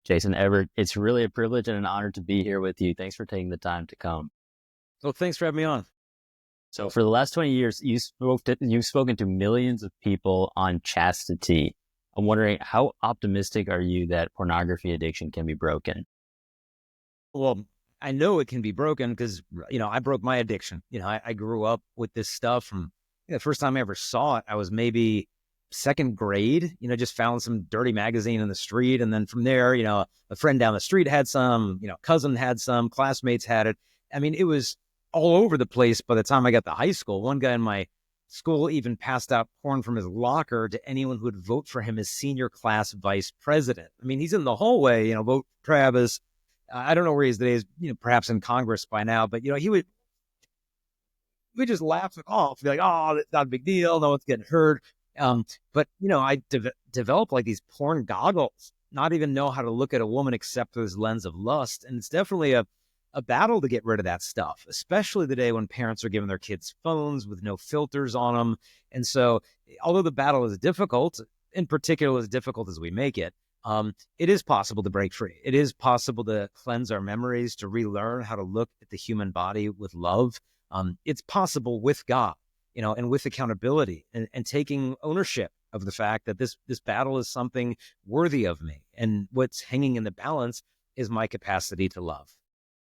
Jason Evert, it's really a privilege and an honor to be here with you. Thanks for taking the time to come. Well, thanks for having me on. So for the last 20 years, you've spoken to millions of people on chastity. I'm wondering, how optimistic are you that pornography addiction can be broken? Well, I know it can be broken because, I broke my addiction. I grew up with this stuff from the first time I ever saw it. I was maybe second grade, just found some dirty magazine in the street. And then from there, a friend down the street had some, cousin had some, classmates had it. I mean, it was all over the place by the time I got to high school. One guy in my school even passed out porn from his locker to anyone who would vote for him as senior class vice president. I mean, he's in the hallway, vote Travis. I don't know where he is today, perhaps in Congress by now, but, we just laugh it off, be like, oh, it's not a big deal. No one's getting hurt. But, I developed like these porn goggles, not even know how to look at a woman except through this lens of lust. And it's definitely a battle to get rid of that stuff, especially the day when parents are giving their kids phones with no filters on them. And so although the battle is difficult, in particular as difficult as we make it, it is possible to break free. It is possible to cleanse our memories, to relearn how to look at the human body with love. It's possible with God, and with accountability and taking ownership of the fact that this battle is something worthy of me. And what's hanging in the balance is my capacity to love.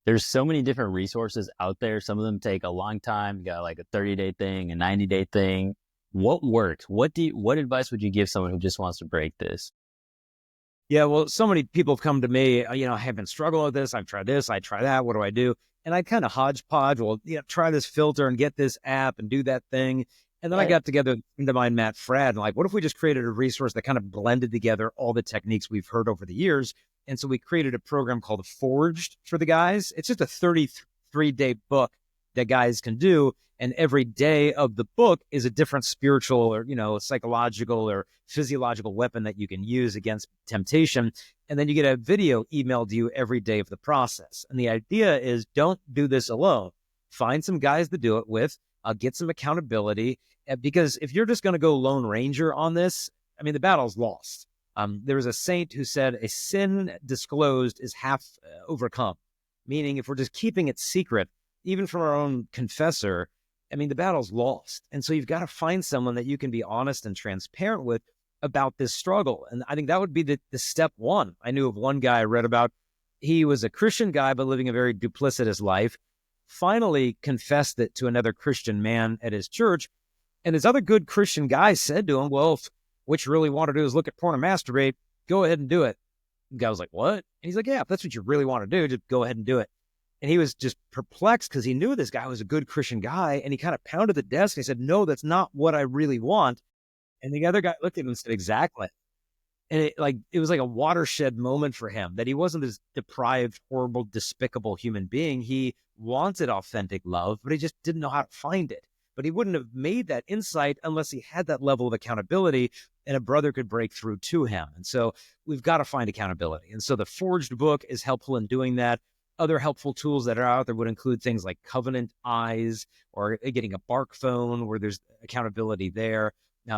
There's so many different resources out there. Some of them take a long time. You got like a 30-day thing, a 90-day thing. What works? What advice would you give someone who just wants to break this? Yeah, well, so many people have come to me, I have been struggling with this. I've tried this, I try that. What do I do? And I kind of hodgepodge, well, try this filter and get this app and do that thing. And then I got together with a friend of mine, Matt Fradd, and like, what if we just created a resource that kind of blended together all the techniques we've heard over the years? And so we created a program called Forged for the guys. It's just a 33-day book that guys can do. And every day of the book is a different spiritual or, psychological or physiological weapon that you can use against temptation. And then you get a video emailed to you every day of the process. And the idea is, don't do this alone. Find some guys to do it with, get some accountability. Because if you're just going to go Lone Ranger on this, I mean, the battle's lost. There was a saint who said a sin disclosed is half overcome, meaning if we're just keeping it secret, even from our own confessor, I mean, the battle's lost. And so you've got to find someone that you can be honest and transparent with about this struggle. And I think that would be the step one. I knew of one guy I read about. He was a Christian guy, but living a very duplicitous life, finally confessed it to another Christian man at his church. And this other good Christian guy said to him, well, if what you really want to do is look at porn and masturbate, go ahead and do it. The guy was like, what? And he's like, yeah, if that's what you really want to do, just go ahead and do it. And he was just perplexed because he knew this guy was a good Christian guy. And he kind of pounded the desk and he said, no, that's not what I really want. And the other guy looked at him and said, exactly. And it was like a watershed moment for him, that he wasn't this deprived, horrible, despicable human being. He wanted authentic love, but he just didn't know how to find it. But he wouldn't have made that insight unless he had that level of accountability and a brother could break through to him. And so we've got to find accountability. And so the Forged book is helpful in doing that. Other helpful tools that are out there would include things like Covenant Eyes or getting a Bark phone where there's accountability there.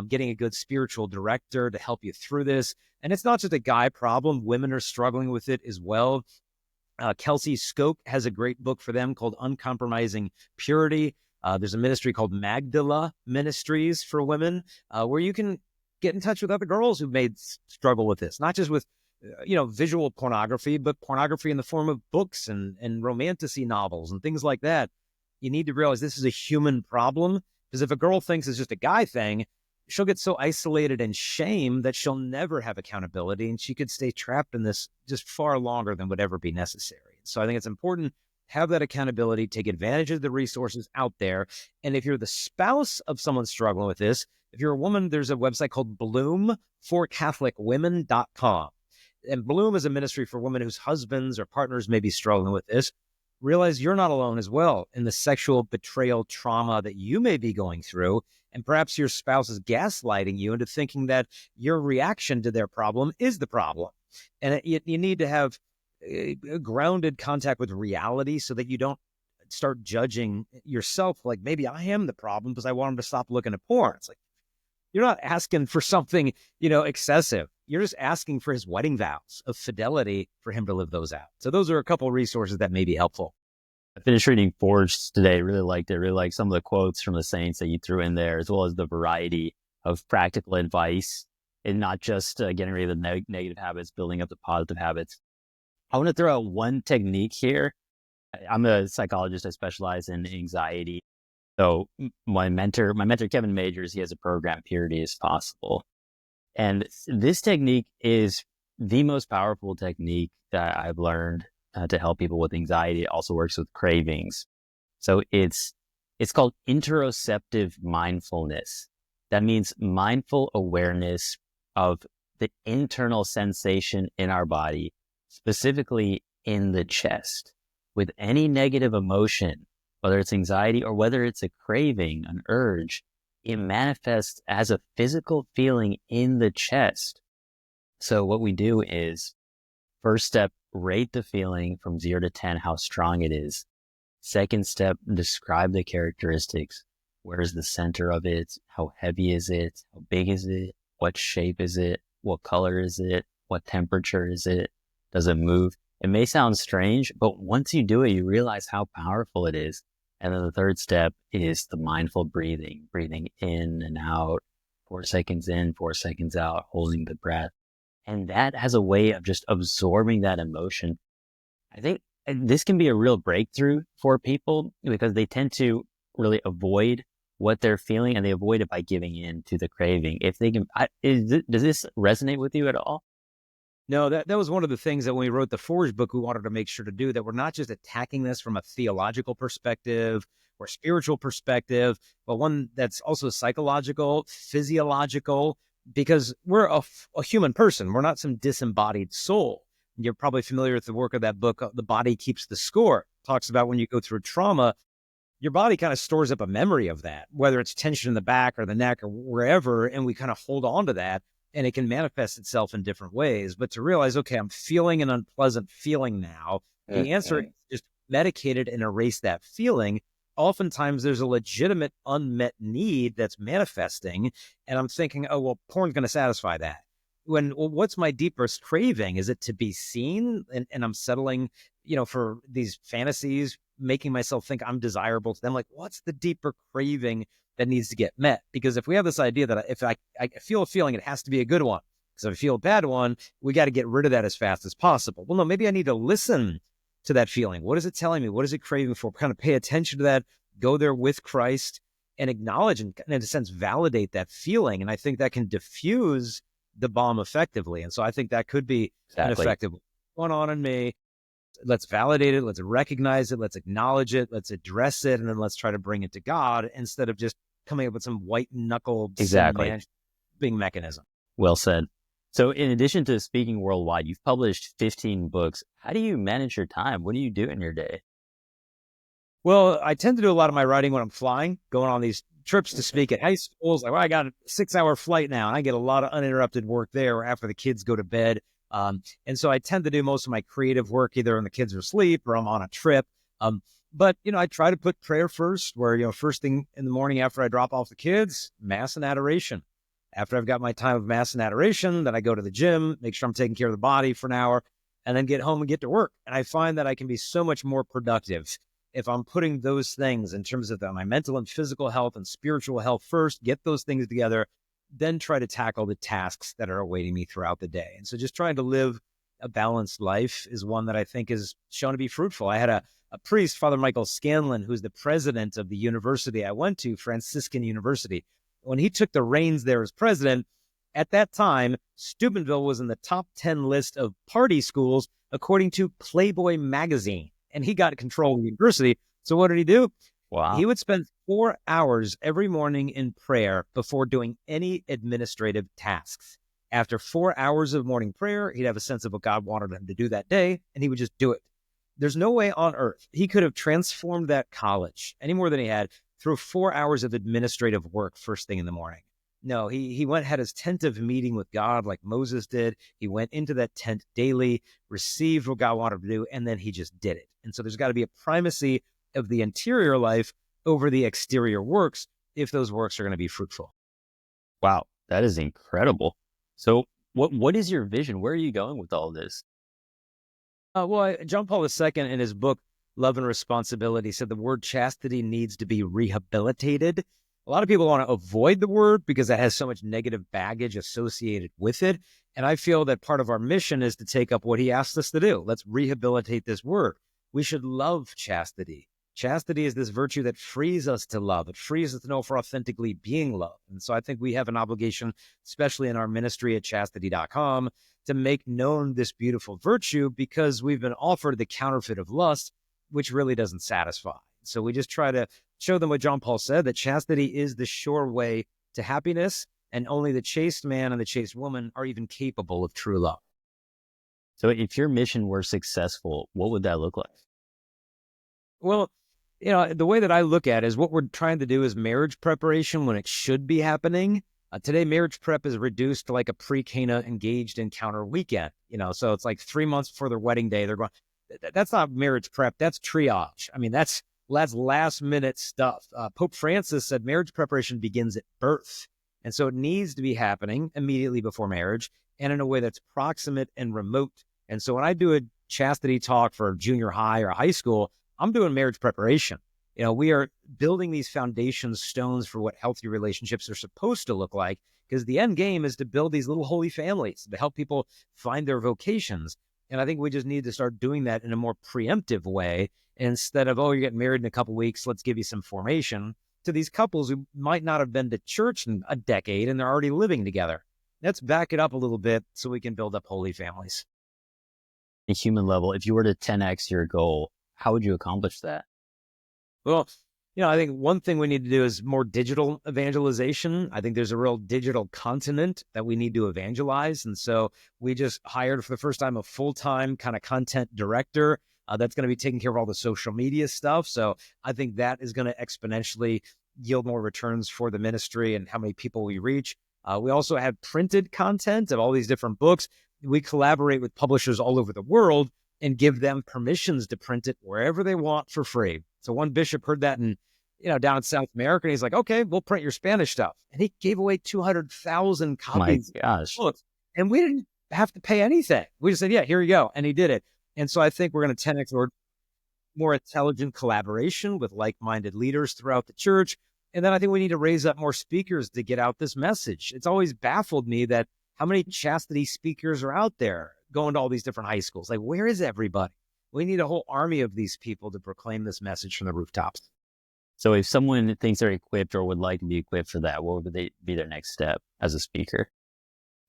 Getting a good spiritual director to help you through this. And it's not just a guy problem. Women are struggling with it as well. Kelsey Skoke has a great book for them called Uncompromising Purity. There's a ministry called Magdala Ministries for women, where you can get in touch with other girls who may struggle with this, not just with visual pornography, but pornography in the form of books and romantasy novels and things like that. You need to realize this is a human problem, because if a girl thinks it's just a guy thing, she'll get so isolated in shame that she'll never have accountability, and she could stay trapped in this just far longer than would ever be necessary. So I think it's important to have that accountability, take advantage of the resources out there. And if you're the spouse of someone struggling with this, if you're a woman, there's a website called bloomforcatholicwomen.com. And Bloom is a ministry for women whose husbands or partners may be struggling with this. Realize you're not alone as well in the sexual betrayal trauma that you may be going through. And perhaps your spouse is gaslighting you into thinking that your reaction to their problem is the problem. And you need to have a grounded contact with reality so that you don't start judging yourself like, maybe I am the problem because I want him to stop looking at porn. It's like, You're not asking for something, excessive. You're just asking for his wedding vows of fidelity for him to live those out. So those are a couple of resources that may be helpful. I finished reading Forged today. Really liked it. Really liked some of the quotes from the saints that you threw in there, as well as the variety of practical advice and not just getting rid of the negative habits, building up the positive habits. I want to throw out one technique here. I'm a psychologist. I specialize in anxiety. So my mentor, Kevin Majors, he has a program, Purity is Possible. And this technique is the most powerful technique that I've learned to help people with anxiety. It also works with cravings. So it's called interoceptive mindfulness. That means mindful awareness of the internal sensation in our body, specifically in the chest. With any negative emotion, whether it's anxiety or whether it's a craving, an urge, it manifests as a physical feeling in the chest. So what we do is, first step, rate the feeling from 0 to 10, how strong it is. Second step, describe the characteristics. Where is the center of it? How heavy is it? How big is it? What shape is it? What color is it? What temperature is it? Does it move? It may sound strange, but once you do it, you realize how powerful it is. And then the third step is the mindful breathing in and out, 4 seconds in, 4 seconds out, holding the breath. And that has a way of just absorbing that emotion. I think this can be a real breakthrough for people because they tend to really avoid what they're feeling, and they avoid it by giving in to the craving. If they can, does this resonate with you at all? No, that was one of the things that when we wrote the Forge book, we wanted to make sure to do, that we're not just attacking this from a theological perspective or spiritual perspective, but one that's also psychological, physiological, because we're a human person. We're not some disembodied soul. You're probably familiar with the work of that book, The Body Keeps the Score. It talks about when you go through trauma, your body kind of stores up a memory of that, whether it's tension in the back or the neck or wherever, and we kind of hold on to that. And it can manifest itself in different ways. But to realize, okay, I'm feeling an unpleasant feeling now. The answer is just medicate it and erase that feeling. Oftentimes there's a legitimate unmet need that's manifesting. And I'm thinking, oh, well, porn's going to satisfy that. What's my deepest craving? Is it to be seen? And I'm settling, for these fantasies, making myself think I'm desirable to them. Like, what's the deeper craving that needs to get met? Because if we have this idea that if I feel a feeling, it has to be a good one. Because if I feel a bad one, we got to get rid of that as fast as possible. Well, no, maybe I need to listen to that feeling. What is it telling me? What is it craving for? Kind of pay attention to that, go there with Christ, and acknowledge and in a sense validate that feeling. And I think that can diffuse the bomb effectively. And so I think that could be an effective going on in me. Let's validate it. Let's recognize it. Let's acknowledge it. Let's address it. And then let's try to bring it to God instead of just coming up with some white knuckle being mechanism. Well said. So in addition to speaking worldwide, you've published 15 books. How do you manage your time? What do you do in your day? Well, I tend to do a lot of my writing when I'm flying, going on these trips to speak at high schools. Like, well, I got a 6-hour flight now, and I get a lot of uninterrupted work there after the kids go to bed. And so I tend to do most of my creative work either when the kids are asleep or I'm on a trip. But, I try to put prayer first, where, first thing in the morning after I drop off the kids, Mass and adoration. After I've got my time of Mass and adoration, then I go to the gym, make sure I'm taking care of the body for an hour, and then get home and get to work. And I find that I can be so much more productive if I'm putting those things in terms of my mental and physical health and spiritual health first, get those things together, then try to tackle the tasks that are awaiting me throughout the day. And so just trying to live a balanced life is one that I think is shown to be fruitful. I had a priest, Father Michael Scanlon, who's the president of the university I went to, Franciscan University. When he took the reins there as president, at that time, Steubenville was in the top 10 list of party schools, according to Playboy magazine. And he got control of the university. So what did he do? Wow. He would spend 4 hours every morning in prayer before doing any administrative tasks. After 4 hours of morning prayer, he'd have a sense of what God wanted him to do that day, and he would just do it. There's no way on earth he could have transformed that college any more than he had through 4 hours of administrative work first thing in the morning. No, he had his tent of meeting with God like Moses did. He went into that tent daily, received what God wanted to do, and then he just did it. And so there's got to be a primacy of the interior life over the exterior works if those works are going to be fruitful. Wow, that is incredible. So what is your vision? Where are you going with all this? John Paul II in his book, Love and Responsibility, said the word chastity needs to be rehabilitated. A lot of people want to avoid the word because it has so much negative baggage associated with it. And I feel that part of our mission is to take up what he asked us to do. Let's rehabilitate this word. We should love chastity. Chastity is this virtue that frees us to love. It frees us to know if we're authentically being loved. And so I think we have an obligation, especially in our ministry at chastity.com, to make known this beautiful virtue because we've been offered the counterfeit of lust, which really doesn't satisfy. So we just try to show them what John Paul said, that chastity is the sure way to happiness, and only the chaste man and the chaste woman are even capable of true love. So if your mission were successful, what would that look like? Well, the way that I look at it is what we're trying to do is marriage preparation when it should be happening. Today, marriage prep is reduced to like a pre-Cana engaged encounter weekend. So it's like 3 months before their wedding day. They're going, that's not marriage prep. That's triage. I mean, that's last minute stuff. Pope Francis said marriage preparation begins at birth. And so it needs to be happening immediately before marriage and in a way that's proximate and remote. And so when I do a chastity talk for junior high or high school, I'm doing marriage preparation. We are building these foundation stones for what healthy relationships are supposed to look like, because the end game is to build these little holy families to help people find their vocations. And I think we just need to start doing that in a more preemptive way instead of, oh, you're getting married in a couple of weeks, let's give you some formation, to these couples who might not have been to church in a decade and they're already living together. Let's back it up a little bit so we can build up holy families. A human level, if you were to 10x your goal, how would you accomplish that? Well, I think one thing we need to do is more digital evangelization. I think there's a real digital continent that we need to evangelize. And so we just hired for the first time a full-time kind of content director that's going to be taking care of all the social media stuff. So I think that is going to exponentially yield more returns for the ministry and how many people we reach. We also have printed content of all these different books. We collaborate with publishers all over the world and give them permissions to print it wherever they want for free. So one bishop heard that down in South America, and he's like, okay, we'll print your Spanish stuff. And he gave away 200,000 copies My gosh. of books. And we didn't have to pay anything. We just said, yeah, here you go. And he did it. And so I think we're going to 10x toward more intelligent collaboration with like-minded leaders throughout the church. And then I think we need to raise up more speakers to get out this message. It's always baffled me that how many chastity speakers are out there going to all these different high schools. Like, where is everybody? We need a whole army of these people to proclaim this message from the rooftops. So if someone thinks they're equipped or would like to be equipped for that, what would they be their next step as a speaker?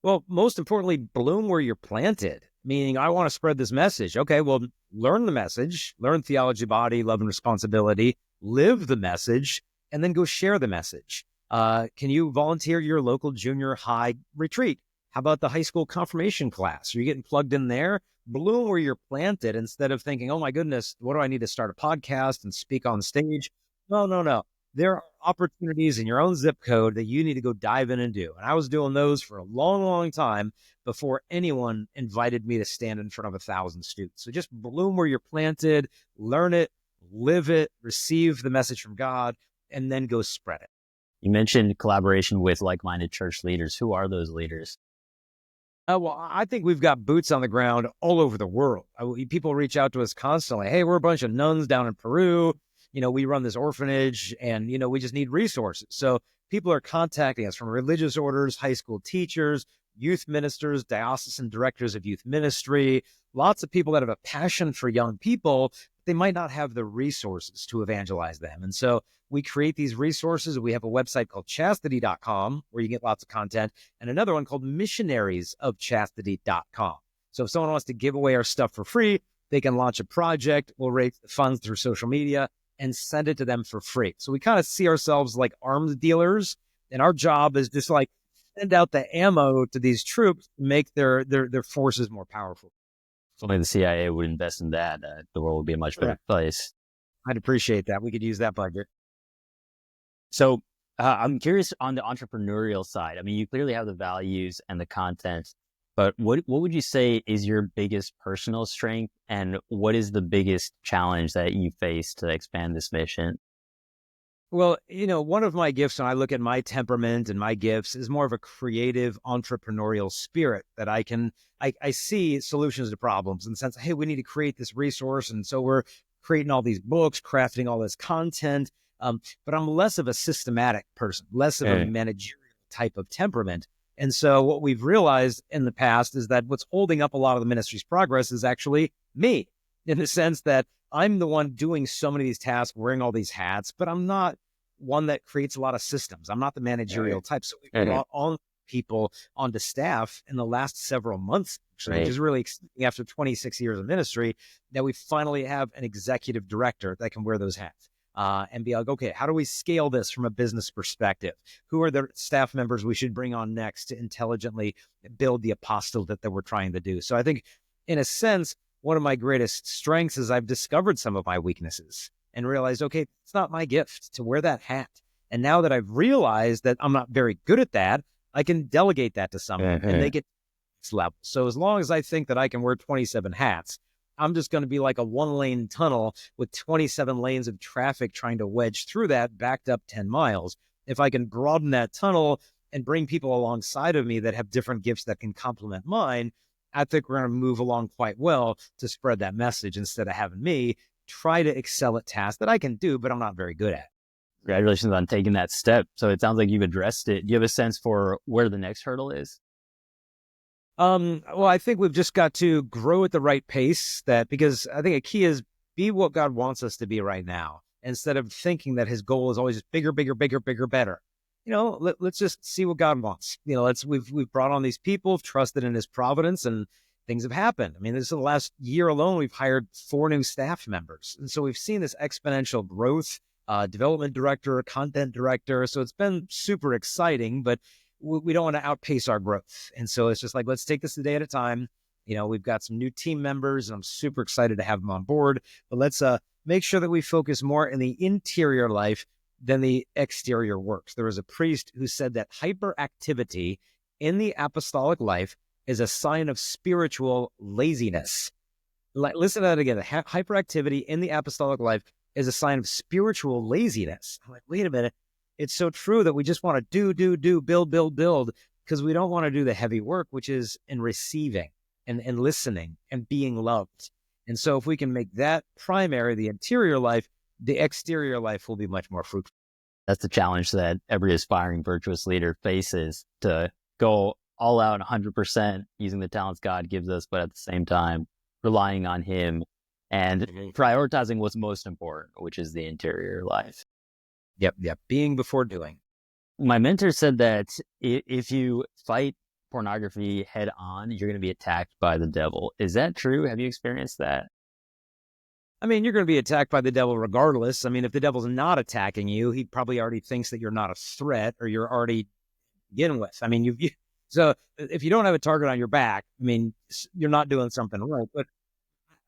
Well, most importantly, bloom where you're planted, meaning I want to spread this message. Okay, well, learn the message, learn theology, body, love, and responsibility, live the message, and then go share the message. Can you volunteer your local junior high retreat? How about the high school confirmation class? Are you getting plugged in there? Bloom where you're planted instead of thinking, oh my goodness, what do I need to start a podcast and speak on stage? No. There are opportunities in your own zip code that you need to go dive in and do. And I was doing those for a long, long time before anyone invited me to stand in front of 1,000 students. So just bloom where you're planted, learn it, live it, receive the message from God, and then go spread it. You mentioned collaboration with like-minded church leaders. Who are those leaders? Well, I think we've got boots on the ground all over the world. People reach out to us constantly. Hey, we're a bunch of nuns down in Peru. We run this orphanage and, we just need resources. So people are contacting us from religious orders, high school teachers, youth ministers, diocesan directors of youth ministry, lots of people that have a passion for young people. They might not have the resources to evangelize them. And so we create these resources. We have a website called chastity.com where you get lots of content, and another one called missionariesofchastity.com. So if someone wants to give away our stuff for free, they can launch a project. We'll raise the funds through social media and send it to them for free. So we kind of see ourselves like arms dealers, and our job is just like send out the ammo to these troops to make their forces more powerful. If only the CIA would invest in that, the world would be a much better place. I'd appreciate that. We could use that budget. So I'm curious on the entrepreneurial side. I mean, you clearly have the values and the content, but what would you say is your biggest personal strength, and what is the biggest challenge that you face to expand this mission? Well, one of my gifts when I look at my temperament and my gifts is more of a creative entrepreneurial spirit that I see solutions to problems in the sense, hey, we need to create this resource. And so we're creating all these books, crafting all this content. But I'm less of a systematic person, less of a managerial type of temperament. And so what we've realized in the past is that what's holding up a lot of the ministry's progress is actually me, in the sense that I'm the one doing so many of these tasks, wearing all these hats, but I'm not one that creates a lot of systems. I'm not the managerial type. So we brought on people onto staff in the last several months, actually, which is really exciting after 26 years of ministry, that we finally have an executive director that can wear those hats. And be like, okay, how do we scale this from a business perspective? Who are the staff members we should bring on next to intelligently build the apostolate that we're trying to do? So I think, in a sense, one of my greatest strengths is I've discovered some of my weaknesses and realized, okay, it's not my gift to wear that hat. And now that I've realized that I'm not very good at that, I can delegate that to someone and they get next level. So as long as I think that I can wear 27 hats, I'm just going to be like a 1-lane tunnel with 27 lanes of traffic trying to wedge through that, backed up 10 miles. If I can broaden that tunnel and bring people alongside of me that have different gifts that can complement mine, I think we're going to move along quite well to spread that message instead of having me try to excel at tasks that I can do, but I'm not very good at. Congratulations on taking that step. So it sounds like you've addressed it. Do you have a sense for where the next hurdle is? Well, I think we've just got to grow at the right pace, because I think a key is be what God wants us to be right now, instead of thinking that his goal is always just bigger, bigger, bigger, bigger, better. Let's just see what God wants. We've brought on these people, trusted in his providence, and things have happened. I mean, this is the last year alone, we've hired 4 new staff members. And so we've seen this exponential growth, development director, content director. So it's been super exciting, but we don't want to outpace our growth. And so it's just like, let's take this a day at a time. We've got some new team members and I'm super excited to have them on board, but let's make sure that we focus more in the interior life than the exterior works. There was a priest who said that hyperactivity in the apostolic life is a sign of spiritual laziness. Listen to that again. Hyperactivity in the apostolic life is a sign of spiritual laziness. I'm like, wait a minute. It's so true that we just want to do, build, because we don't want to do the heavy work, which is in receiving and listening and being loved. And so if we can make that primary, the interior life, the exterior life will be much more fruitful. That's the challenge that every aspiring virtuous leader faces, to go all out 100% using the talents God gives us, but at the same time, relying on him and prioritizing what's most important, which is the interior life. Yep. Being before doing. My mentor said that if you fight pornography head on, you're going to be attacked by the devil. Is that true? Have you experienced that? I mean, you're going to be attacked by the devil regardless. I mean, if the devil's not attacking you, he probably already thinks that you're not a threat or you're already begin with. I mean, so if you don't have a target on your back, I mean, you're not doing something right. But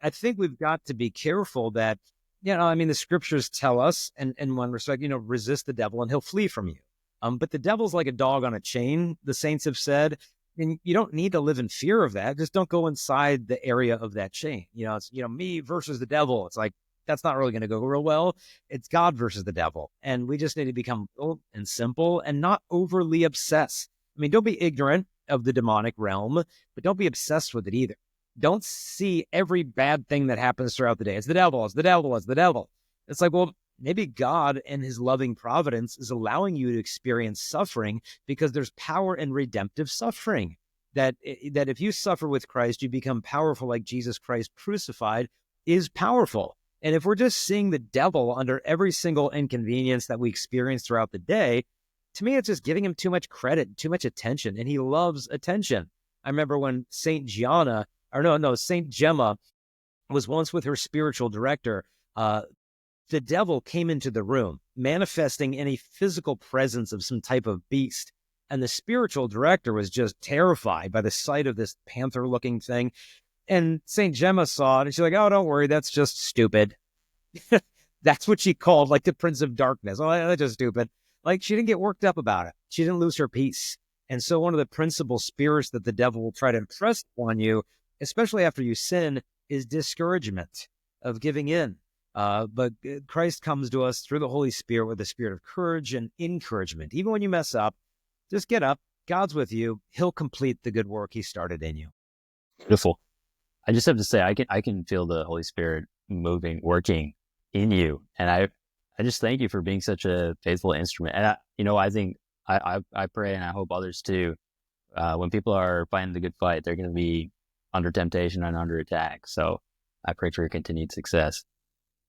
I think we've got to be careful that, the scriptures tell us, and in one respect, resist the devil and he'll flee from you. But the devil's like a dog on a chain, the saints have said, and you don't need to live in fear of that. Just don't go inside the area of that chain. It's, me versus the devil. It's like, that's not really going to go real well. It's God versus the devil. And we just need to become simple and simple and not overly obsessed. I mean, don't be ignorant of the demonic realm, but don't be obsessed with it either. Don't see every bad thing that happens throughout the day. It's the devil, it's the devil, it's the devil. It's like, well, maybe God in his loving providence is allowing you to experience suffering because there's power in redemptive suffering. That if you suffer with Christ, you become powerful like Jesus Christ crucified is powerful. And if we're just seeing the devil under every single inconvenience that we experience throughout the day, to me, it's just giving him too much credit, too much attention. And he loves attention. I remember when St. Gemma was once with her spiritual director. The devil came into the room, manifesting any physical presence of some type of beast. And the spiritual director was just terrified by the sight of this panther-looking thing. And St. Gemma saw it, and she's like, oh, don't worry, that's just stupid. That's what she called, like, the Prince of Darkness. Oh, that's just stupid. Like, she didn't get worked up about it. She didn't lose her peace. And so one of the principal spirits that the devil will try to impress on you, especially after you sin, is discouragement, of giving in, But Christ comes to us through the Holy Spirit with a spirit of courage and encouragement. Even when you mess up, just get up. God's with you. He'll complete the good work he started in you. Beautiful. I just have to say, I can feel the Holy Spirit moving, working in you. And I just thank you for being such a faithful instrument. And I think I pray, and I hope others too, when people are fighting the good fight, they're going to be under temptation and under attack. So I pray for your continued success.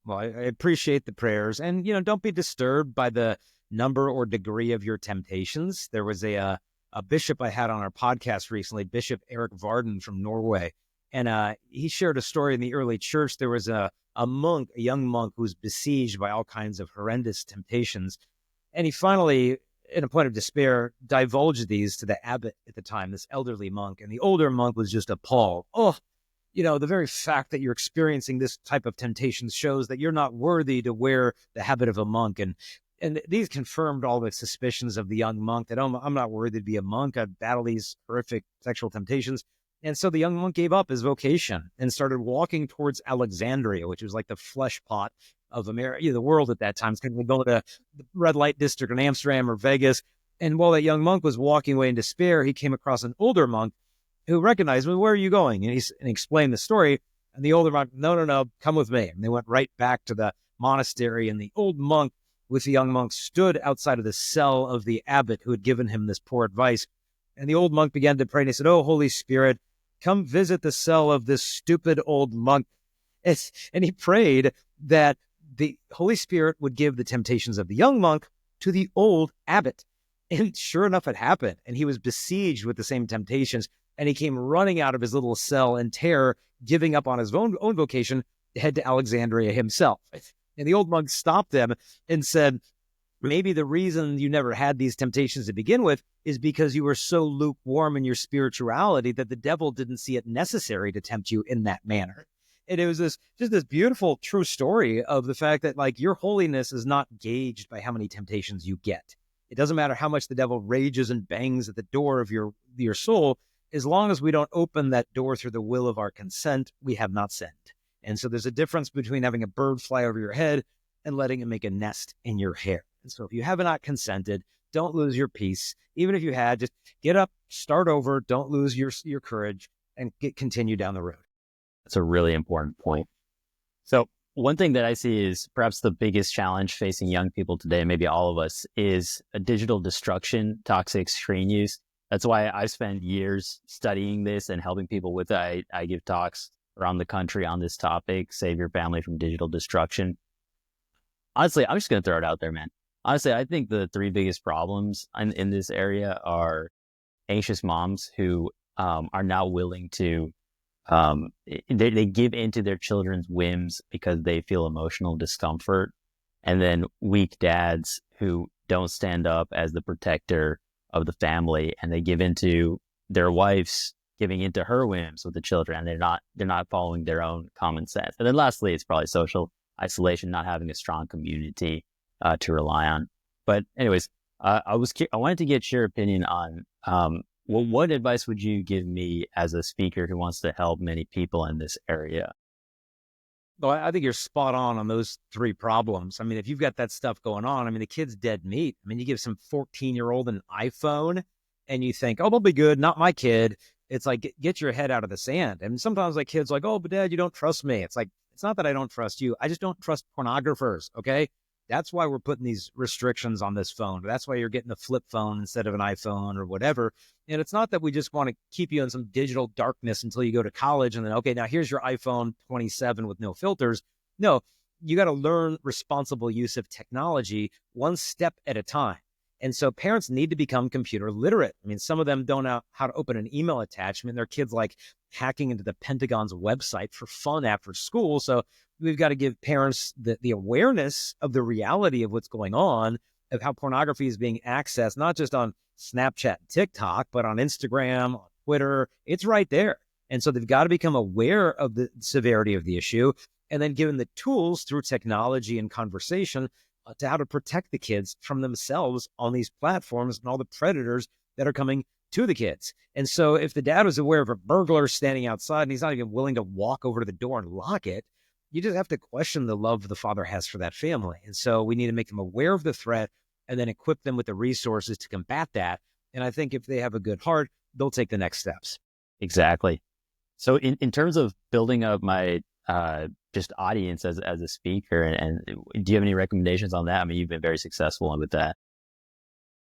Well, I appreciate the prayers, and don't be disturbed by the number or degree of your temptations. There was a bishop I had on our podcast recently, Bishop Erik Varden from Norway, and he shared a story in the early church. There was a young monk who was besieged by all kinds of horrendous temptations, and he finally, in a point of despair, divulged these to the abbot at the time, this elderly monk, and the older monk was just appalled. Oh, the very fact that you're experiencing this type of temptations shows that you're not worthy to wear the habit of a monk. And these confirmed all the suspicions of the young monk that, oh, I'm not worthy to be a monk. I've battled these horrific sexual temptations. And so the young monk gave up his vocation and started walking towards Alexandria, which was like the flesh pot of America, the world at that time. It's kind of going to the red light district in Amsterdam or Vegas. And while that young monk was walking away in despair, he came across an older monk who recognized him. Where are you going? And he explained the story. And the older monk, no, come with me. And they went right back to the monastery. And the old monk with the young monk stood outside of the cell of the abbot who had given him this poor advice. And the old monk began to pray. And he said, oh, Holy Spirit, come visit the cell of this stupid old monk. And he prayed that the Holy Spirit would give the temptations of the young monk to the old abbot. And sure enough, it happened. And he was besieged with the same temptations. And he came running out of his little cell in terror, giving up on his own vocation to head to Alexandria himself. And the old monk stopped them and said, maybe the reason you never had these temptations to begin with is because you were so lukewarm in your spirituality that the devil didn't see it necessary to tempt you in that manner. And it was this beautiful, true story of the fact that, like, your holiness is not gauged by how many temptations you get. It doesn't matter how much the devil rages and bangs at the door of your soul. As long as we don't open that door through the will of our consent, we have not sinned. And so there's a difference between having a bird fly over your head and letting it make a nest in your hair. And so if you have not consented, don't lose your peace. Even if you had, just get up, start over, don't lose your courage, and continue down the road. That's a really important point. So one thing that I see is perhaps the biggest challenge facing young people today, maybe all of us, is a digital destruction, toxic screen use. That's why I've spent years studying this and helping people with it. I give talks around the country on this topic, save your family from digital destruction. Honestly, I'm just going to throw it out there, man. Honestly, I think the three biggest problems in this area are anxious moms who are now willing to, they give into their children's whims because they feel emotional discomfort. And then weak dads who don't stand up as the protector of the family, and they give into their wife's giving into her whims with the children, and they're not following their own common sense. And then lastly, it's probably social isolation, not having a strong community to rely on. But anyways, I wanted to get your opinion on what advice would you give me as a speaker who wants to help many people in this area? Well, I think you're spot on those three problems. I mean, if you've got that stuff going on, I mean, the kid's dead meat. I mean, you give some 14-year-old an iPhone and you think, oh, they'll be good. Not my kid. It's like, get your head out of the sand. And sometimes like kids like, oh, but Dad, you don't trust me. It's like, it's not that I don't trust you. I just don't trust pornographers. Okay. That's why we're putting these restrictions on this phone. That's why you're getting a flip phone instead of an iPhone or whatever. And it's not that we just want to keep you in some digital darkness until you go to college and then, okay, now here's your iPhone 27 with no filters. No, you got to learn responsible use of technology one step at a time. And so parents need to become computer literate. I mean, some of them don't know how to open an email attachment. Their kids like hacking into the Pentagon's website for fun after school. So we've got to give parents the awareness of the reality of what's going on, of how pornography is being accessed, not just on Snapchat and TikTok, but on Instagram, on Twitter. It's right there. And so they've got to become aware of the severity of the issue and then given the tools through technology and conversation to how to protect the kids from themselves on these platforms and all the predators that are coming to the kids. And so if the dad was aware of a burglar standing outside and he's not even willing to walk over to the door and lock it, you just have to question the love the father has for that family. And so we need to make them aware of the threat and then equip them with the resources to combat that. And I think if they have a good heart, they'll take the next steps. Exactly. So in terms of building up my just audience as a speaker, and do you have any recommendations on that? I mean, you've been very successful with that.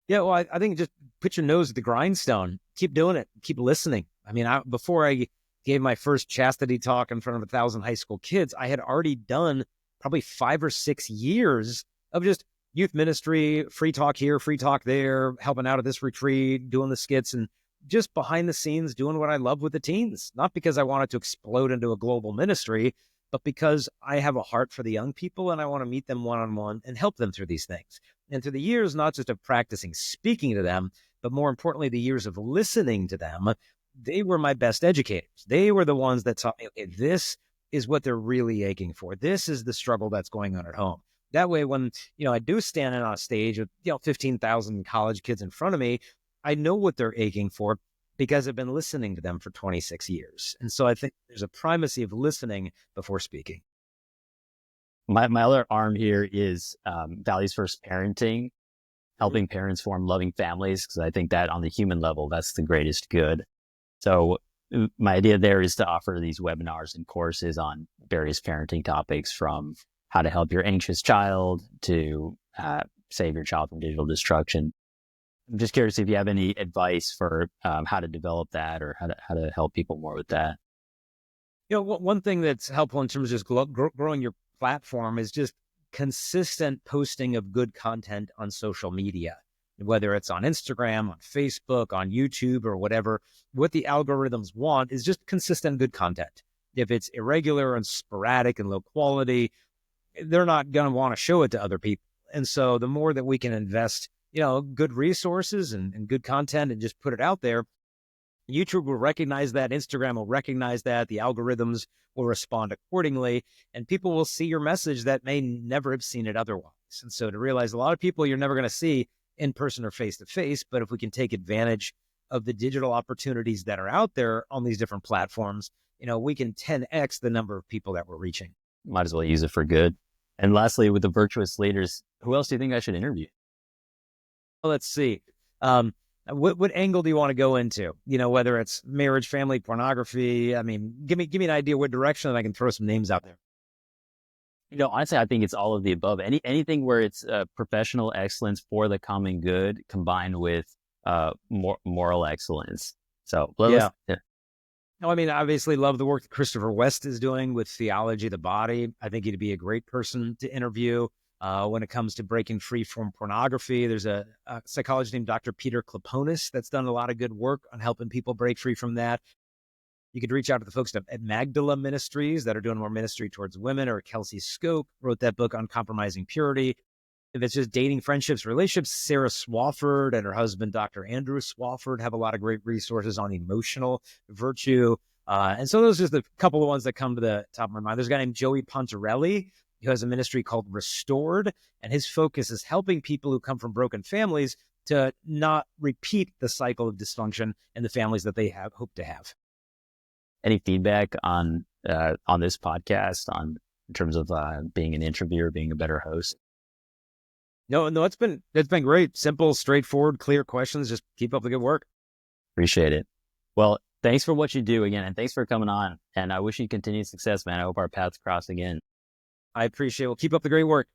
Yeah, well, I think just put your nose at the grindstone. Keep doing it. Keep listening. I mean, before I gave my first chastity talk in front of 1,000 high school kids, I had already done probably 5 or 6 years of just youth ministry, free talk here, free talk there, helping out at this retreat, doing the skits, and just behind the scenes doing what I love with the teens. Not because I wanted to explode into a global ministry, but because I have a heart for the young people and I want to meet them one-on-one and help them through these things. And through the years, not just of practicing speaking to them, but more importantly, the years of listening to them, they were my best educators. They were the ones that taught me, okay, this is what they're really aching for. This is the struggle that's going on at home. That way, when, I do stand on a stage with, 15,000 college kids in front of me, I know what they're aching for because I've been listening to them for 26 years. And so I think there's a primacy of listening before speaking. My other arm here is values first parenting, helping parents form loving families, because I think that on the human level, that's the greatest good. So my idea there is to offer these webinars and courses on various parenting topics, from how to help your anxious child to save your child from digital destruction. I'm just curious if you have any advice for how to develop that, or how to help people more with that. One thing that's helpful in terms of just growing your platform is just consistent posting of good content on social media, whether it's on Instagram, on Facebook, on YouTube, or whatever. What the algorithms want is just consistent good content. If it's irregular and sporadic and low quality, they're not going to want to show it to other people. And so the more that we can invest, good resources and good content and just put it out there, YouTube will recognize that, Instagram will recognize that, the algorithms will respond accordingly, and people will see your message that may never have seen it otherwise. And so to realize a lot of people you're never going to see in person or face to face, but if we can take advantage of the digital opportunities that are out there on these different platforms, we can 10x the number of people that we're reaching. Might as well use it for good. And lastly, with the virtuous leaders, who else do you think I should interview? Well, let's see. What angle do you want to go into? Whether it's marriage, family, pornography. I mean, give me an idea what direction, and I can throw some names out there. Honestly, I think it's all of the above. Anything where it's professional excellence for the common good combined with moral excellence. So yeah. No, I mean, obviously love the work that Christopher West is doing with theology of the body. I think he'd be a great person to interview. When it comes to breaking free from pornography, there's a psychologist named Dr. Peter Klaponis that's done a lot of good work on helping people break free from that. You could reach out to the folks at Magdala Ministries that are doing more ministry towards women, or Kelsey Scope wrote that book on compromising purity. If it's just dating, friendships, relationships, Sarah Swafford and her husband, Dr. Andrew Swafford, have a lot of great resources on emotional virtue. And so those are just a couple of ones that come to the top of my mind. There's a guy named Joey Pontarelli who has a ministry called Restored, and his focus is helping people who come from broken families to not repeat the cycle of dysfunction in the families that they hope to have. Any feedback on this podcast in terms of being an interviewer, being a better host? No, it's been great. Simple, straightforward, clear questions. Just keep up the good work. Appreciate it. Well, thanks for what you do again, and thanks for coming on. And I wish you continued success, man. I hope our paths cross again. I appreciate it. Well, keep up the great work.